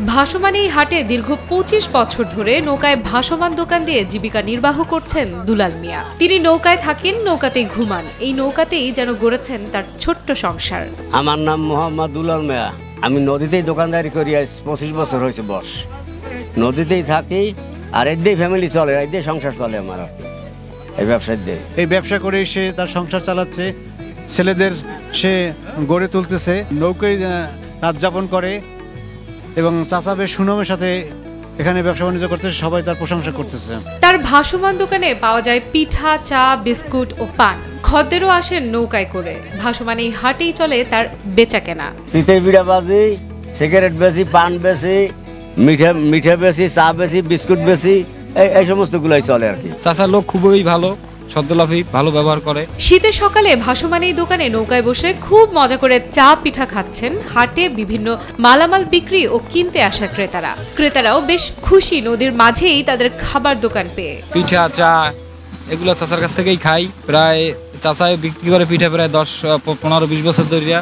ভাসমান এই হাটে দীর্ঘ ২৫ বছর ধরে নৌকায় ভাসমান দোকান দিয়ে জীবিকা নির্বাহ করছেন দুলাল মিয়া। তিনি নৌকায় থাকেন, নৌকাতেই ঘুমান। এই নৌকাতেই যেন গড়েছেন তার ছোট্ট সংসার। আমার নাম মোহাম্মদ দুলাল মিয়া। আমি নদীতেই দোকানদারি করি, আজ ২৫ বছর হয়েছে বয়স। নদীতেই থাকি, আর এর দিয়ে ফ্যামিলি চলে, এর দিয়ে সংসার চলে আমার। এই ব্যবসার দিয়ে, এই ব্যবসা করে সে তার সংসার চালাচ্ছে, ছেলেদের সে গড়ে তুলতেছে, নৌকায় রাত যাপন করে এবং চাচা বেশ সুনামের সাথে এখানে ব্যবসা বাণিজ্য করতেছে, সবাই তার প্রশংসা করতেছে। তার ভাসমান দোকানে পাওয়া যায় পিঠা, চা, বিস্কুট ও পান। খদ্দেরও আসেন নৌকায় করে। ভাসমান এই হাটেই চলে তার বেচা কেনা। পিঠে বিড়া বাজি, সিগারেট বেশি, পান বেশি, মিঠা বেশি, চা বেশি, বিস্কুট বেশি, এই সমস্ত গুলাই চলে আর কি। চাচার লোক খুবই ভালো, সদ্যলাভী, ভালো ব্যবহার করে। শীতের সকালে ভাসমান এই দোকানে নৌকায় বসে খুব মজা করে চা পিঠা খাচ্ছেন। হাটে বিভিন্ন মালামাল বিক্রি ও কিনতে আসা ক্রেতারাও বেশ খুশি নদীর মাঝেই তাদের খাবার দোকান পেয়ে। পিঠা, চা এগুলো চাচার কাছ থেকেই খাই। প্রায় চাচায় বিক্রি করে পিঠা প্রায় 10-15-20 বছর ধরে।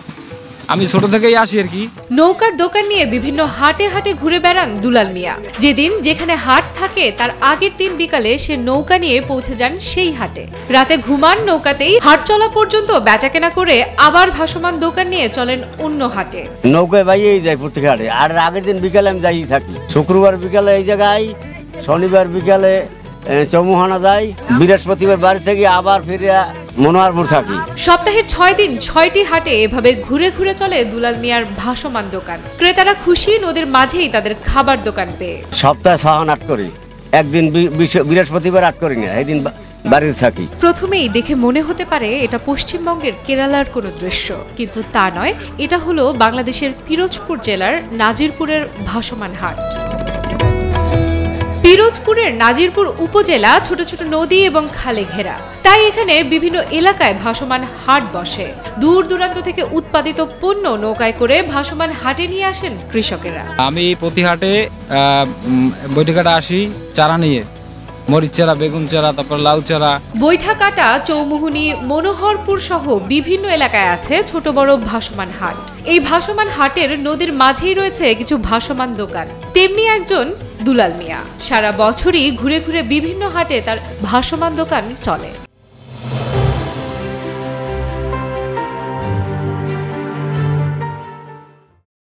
আমি ছোট থেকেই আসি আর কি। নৌকার দোকান নিয়ে বিভিন্ন হাটে হাটে ঘুরে বেড়ান দুলাল মিয়া। যেদিন যেখানে হাট থাকে তার আগের দিন বিকালে সে নৌকা নিয়ে পৌঁছে যান সেই হাটে। রাতে ঘুমান নৌকাতেই, হাট চলা পর্যন্ত বেচাকেনা করে আবার ভাসমান দোকান নিয়ে চলেন অন্য হাটে। নৌকায় বাইয়েই যাই প্রত্যেক হাটে, আর আগের দিন বিকালে আমি যাই থাকি। শুক্রবার বিকালে এই জায়গায়, শনিবার বিকালে চৌমুহানা যাই, বৃহস্পতিবার বাড়ি থেকে আবার ফিরে মনোয়ারপুর থাকি। সপ্তাহের 6 দিন 6টি হাটে এভাবে ঘুরে ঘুরে চলে দুলাল মিয়ার ভাসমান দোকান। ক্রেতারা খুশি নদীর মাঝেই তাদের খাবার দোকান পেয়ে। সপ্তাহে 6 হাট করি, একদিন বৃহস্পতিবার হাট করি না, এই দিন বাড়িতে থাকি। প্রথমেই দেখে মনে হতে পারে এটা পশ্চিমবঙ্গের কেরালার কোনো দৃশ্য, কিন্তু তা নয়। এটা হলো বাংলাদেশের পিরোজপুর জেলার নাজিরপুরের ভাসমান হাট। পিরোজপুরের নাজিরপুর উপজেলা ছোট ছোট নদী এবং খালে ঘেরা, তাই এখানে বিভিন্ন এলাকায় ভাসমান হাট বসে। দূর দূরান্ত থেকে উৎপাদিত পণ্য নৌকায় করে ভাসমান হাটে নিয়ে আসেন কৃষকেরা। আমি প্রতি হাটে বৈঠকাটা আসি চারা নিয়ে, মরিচ চারা, বেগুন চারা, তারপর লাউ চারা। বৈঠাকাটা, চৌমুহনী, মনোহরপুর সহ বিভিন্ন এলাকায় আছে ছোট বড় ভাসমান হাট। এই ভাসমান হাটের নদীর মাঝেই রয়েছে কিছু ভাসমান দোকান। তেমনি একজন দুলাল মিয়া সারা বছরই ঘুরে ঘুরে বিভিন্ন হাটে তার ভাসমান দোকান চলে।